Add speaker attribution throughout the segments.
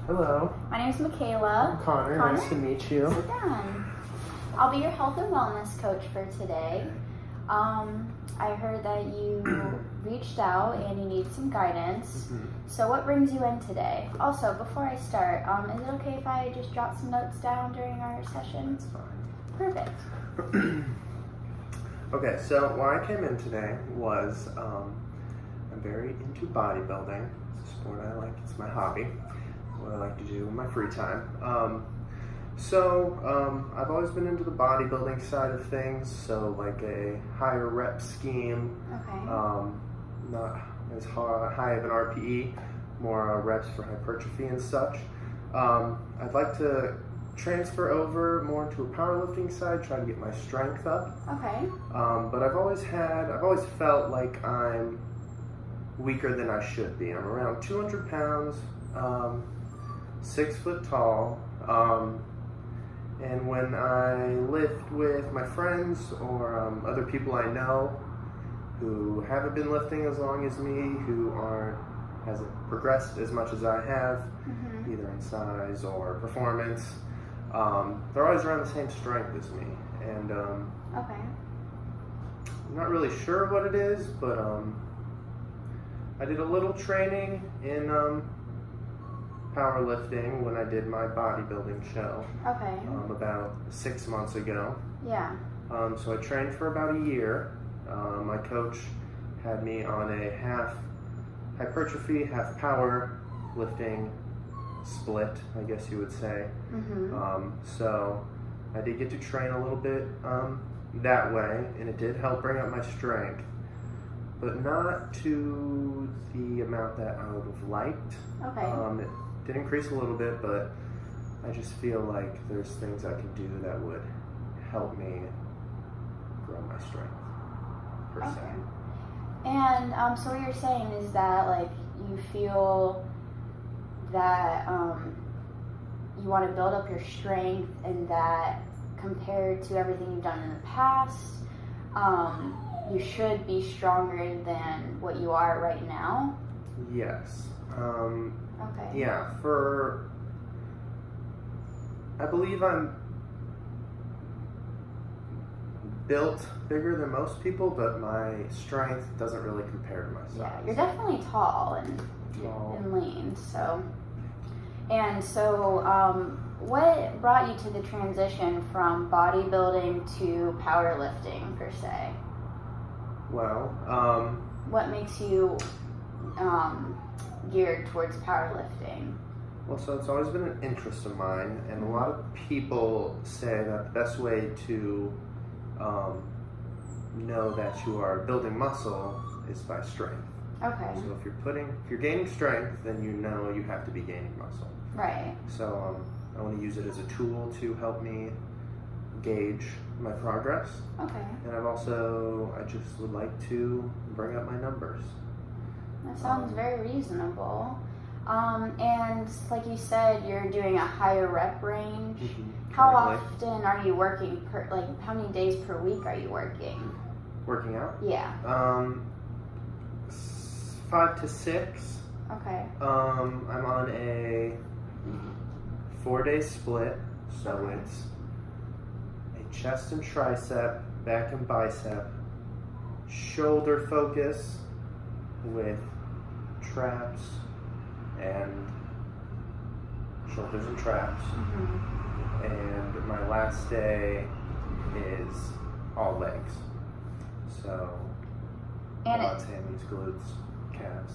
Speaker 1: Hello,
Speaker 2: My name is Michaela.
Speaker 1: I'm Connor. Nice to meet you.
Speaker 2: Sit down. I'll be your health and wellness coach for today. I heard that you reached out and you need some guidance. So what brings you in today? Also, before I start, is it okay if I just jot some notes down during our session?
Speaker 1: That's fine.
Speaker 2: Perfect.
Speaker 1: Okay, so why I came in today was I'm very into bodybuilding. It's a sport I like. It's my hobby. What I like to do in my free time. I've always been into the bodybuilding side of things. So like a higher rep scheme.
Speaker 2: Okay.
Speaker 1: Not as high of an RPE, more reps for hypertrophy and such. I'd like to transfer over more into a powerlifting side, try to get my strength up.
Speaker 2: Okay.
Speaker 1: But I've always felt like I'm weaker than I should be. I'm around 200 pounds, 6 foot tall, and when I lift with my friends or other people I know who haven't been lifting as long as me, who hasn't progressed as much as I have, either in size or performance, they're always around the same strength as me. And
Speaker 2: Okay.
Speaker 1: I'm not really sure what it is, but I did a little training in powerlifting when I did my bodybuilding show
Speaker 2: Okay.
Speaker 1: about 6 months ago.
Speaker 2: Yeah.
Speaker 1: So I trained for about a year. My coach had me on a half hypertrophy, half power lifting split, I guess you would say. So I did get to train a little bit that way, and it did help bring up my strength, but not to the amount that I would have liked.
Speaker 2: Okay.
Speaker 1: It did increase a little bit, but I just feel like there's things I can do that would help me grow my strength, per se.
Speaker 2: Okay. And so what you're saying is that like you feel that you want to build up your strength, and that compared to everything you've done in the past, you should be stronger than what you are right now.
Speaker 1: Yes.
Speaker 2: Okay.
Speaker 1: Yeah, I believe I'm built bigger than most people, but my strength doesn't really compare to my size.
Speaker 2: Yeah, you're definitely tall and lean. So, what brought you to the transition from bodybuilding to powerlifting per se?
Speaker 1: Well,
Speaker 2: What makes you geared towards powerlifting?
Speaker 1: well, so it's always been an interest of mine, and a lot of people say that the best way to know that you are building muscle is by strength.
Speaker 2: Okay.
Speaker 1: So if you're gaining strength, then you know you have to be gaining muscle.
Speaker 2: Right.
Speaker 1: So I want to use it as a tool to help me gauge my progress.
Speaker 2: Okay.
Speaker 1: And I just would like to bring up my numbers.
Speaker 2: That sounds very reasonable. And like you said, you're doing a higher rep range. How
Speaker 1: Currently.
Speaker 2: often are you working how many days per week are you working?
Speaker 1: Working out?
Speaker 2: Yeah.
Speaker 1: 5 to 6.
Speaker 2: Okay.
Speaker 1: I'm on a 4-day split, so
Speaker 2: Okay.
Speaker 1: it's a chest and tricep, back and bicep, shoulder focus with traps and shoulders and traps. And my last day is all legs. So
Speaker 2: And
Speaker 1: quads, hammies, glutes, calves.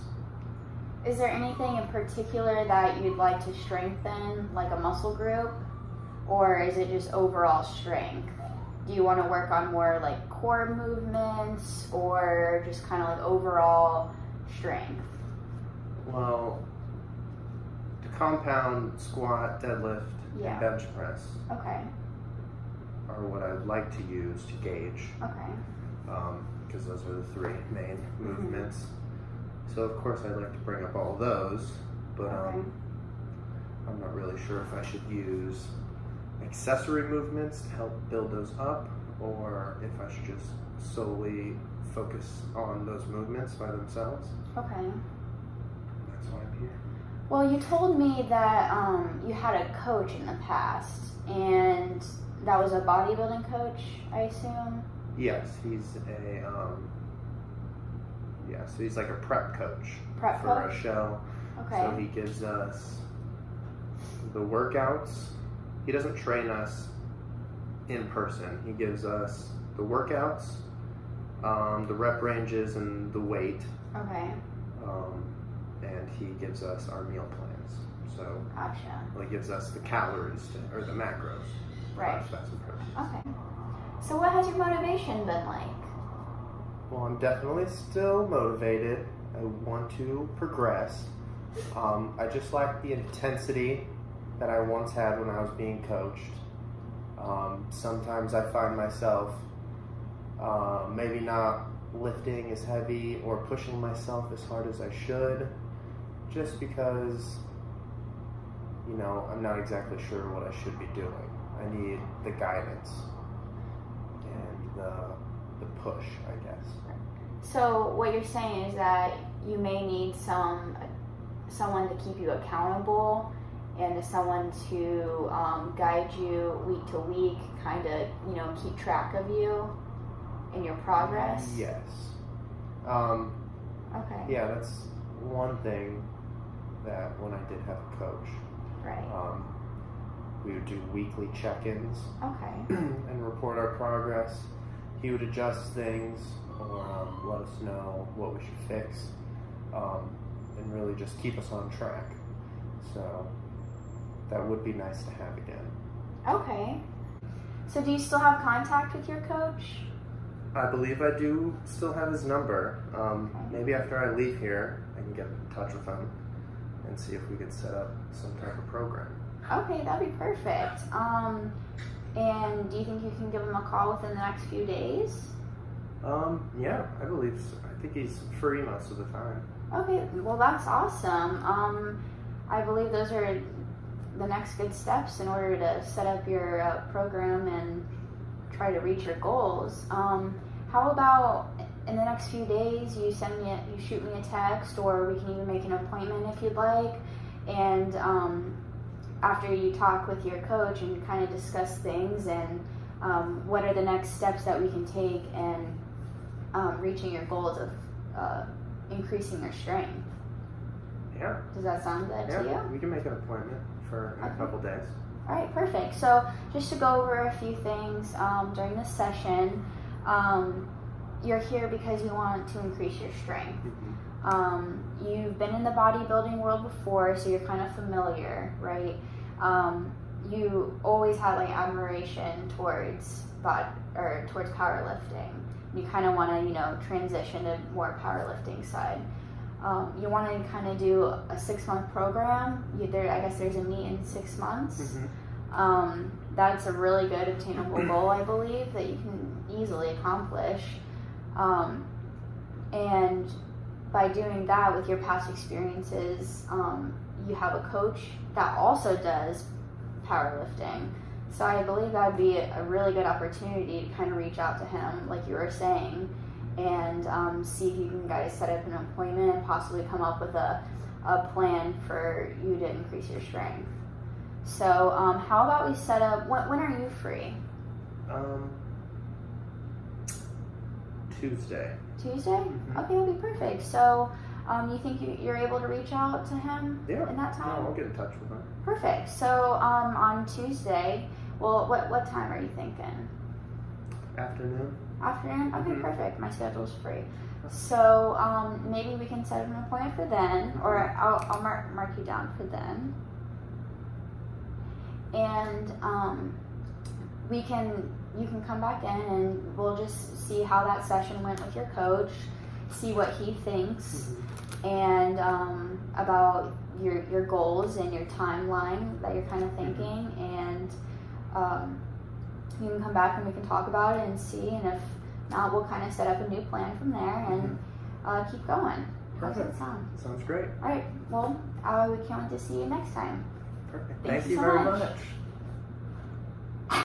Speaker 2: is there anything in particular that you'd like to strengthen, like a muscle group? Or is it just overall strength? Do you want to work on more like core movements, or just kind of like overall strength?
Speaker 1: Well, the compound squat, deadlift,
Speaker 2: Yeah.
Speaker 1: and bench press
Speaker 2: Okay.
Speaker 1: are what I'd like to use to gauge,
Speaker 2: Okay.
Speaker 1: because those are the 3 main movements. So of course I'd like to bring up all those, but
Speaker 2: Okay.
Speaker 1: I'm not really sure if I should use accessory movements to help build those up, or if I should just solely focus on those movements by themselves.
Speaker 2: Okay.
Speaker 1: That's why I'm here.
Speaker 2: Well, you told me that you had a coach in the past, and that was a bodybuilding coach, I assume?
Speaker 1: Yes, he's a so he's like a prep coach
Speaker 2: Prep
Speaker 1: for
Speaker 2: coach?
Speaker 1: a show.
Speaker 2: Okay.
Speaker 1: So he gives us the workouts. He doesn't train us in person. He gives us the workouts, the rep ranges, and the weight.
Speaker 2: Okay.
Speaker 1: And he gives us our meal plans. So
Speaker 2: Gotcha.
Speaker 1: he gives us the calories or the macros.
Speaker 2: Right.
Speaker 1: Fats and proteins.
Speaker 2: Okay. So what has your motivation been like?
Speaker 1: Well, I'm definitely still motivated. I want to progress. I just like the intensity that I once had when I was being coached. Sometimes I find myself maybe not lifting as heavy or pushing myself as hard as I should, just because, I'm not exactly sure what I should be doing. I need the guidance and the push, I guess.
Speaker 2: So what you're saying is that you may need someone to keep you accountable and someone to guide you week to week, kind of keep track of you in your progress.
Speaker 1: Yes.
Speaker 2: Okay.
Speaker 1: Yeah, that's one thing that when I did have a coach,
Speaker 2: Right.
Speaker 1: we would do weekly check-ins
Speaker 2: Okay.
Speaker 1: and report our progress. He would adjust things or let us know what we should fix, and really just keep us on track. So that would be nice to have again.
Speaker 2: Okay. So do you still have contact with your coach?
Speaker 1: I believe I do still have his number. Maybe after I leave here, I can get in touch with him and see if we could set up some type of program.
Speaker 2: Okay, that'd be perfect. And do you think you can give him a call within the next few days?
Speaker 1: Yeah, I believe so. I think he's free most of the time.
Speaker 2: Okay, well that's awesome. I believe those are the next good steps in order to set up your program and try to reach your goals. How about in the next few days you shoot me a text, or we can even make an appointment if you'd like, and after you talk with your coach and kind of discuss things and what are the next steps that we can take in reaching your goals of increasing your strength.
Speaker 1: Yeah.
Speaker 2: Does that sound good to you?
Speaker 1: We can make an appointment for a couple days.
Speaker 2: All right, perfect. So just to go over a few things during this session, you're here because you want to increase your strength.
Speaker 1: Mm-hmm.
Speaker 2: You've been in the bodybuilding world before, so you're kind of familiar, right? You always had like admiration towards powerlifting. You kind of want to, transition to more powerlifting side. You want to kind of do a 6-month program. I guess there's a meet in 6 months.
Speaker 1: Mm-hmm.
Speaker 2: That's a really good obtainable goal, I believe, that you can easily accomplish. And by doing that with your past experiences, you have a coach that also does powerlifting. So I believe that would be a really good opportunity to kind of reach out to him, like you were saying, and see if you can guys set up an appointment and possibly come up with a plan for you to increase your strength. So how about we set up, when are you free?
Speaker 1: Tuesday.
Speaker 2: Tuesday?
Speaker 1: Mm-hmm.
Speaker 2: Okay, that'll be perfect. So you think you're able to reach out to him in that time?
Speaker 1: Yeah, I'll get in touch with him.
Speaker 2: Perfect. So on Tuesday, well, what time are you thinking?
Speaker 1: Afternoon.
Speaker 2: Afternoon? Okay,
Speaker 1: Mm-hmm.
Speaker 2: perfect. My schedule's free. So maybe we can set up an appointment for then, or I'll mark you down for then. And you can come back in and we'll just see how that session went with your coach, see what he thinks, and about your goals and your timeline that you're kind of thinking, and you can come back and we can talk about it and see, and if not, we'll kind of set up a new plan from there and keep going. How does that sound?
Speaker 1: Sounds great.
Speaker 2: All right, well, we can't wait to see you next time.
Speaker 1: Perfect.
Speaker 2: Thank
Speaker 1: Thank
Speaker 2: you
Speaker 1: you
Speaker 2: so
Speaker 1: very
Speaker 2: much.
Speaker 1: much.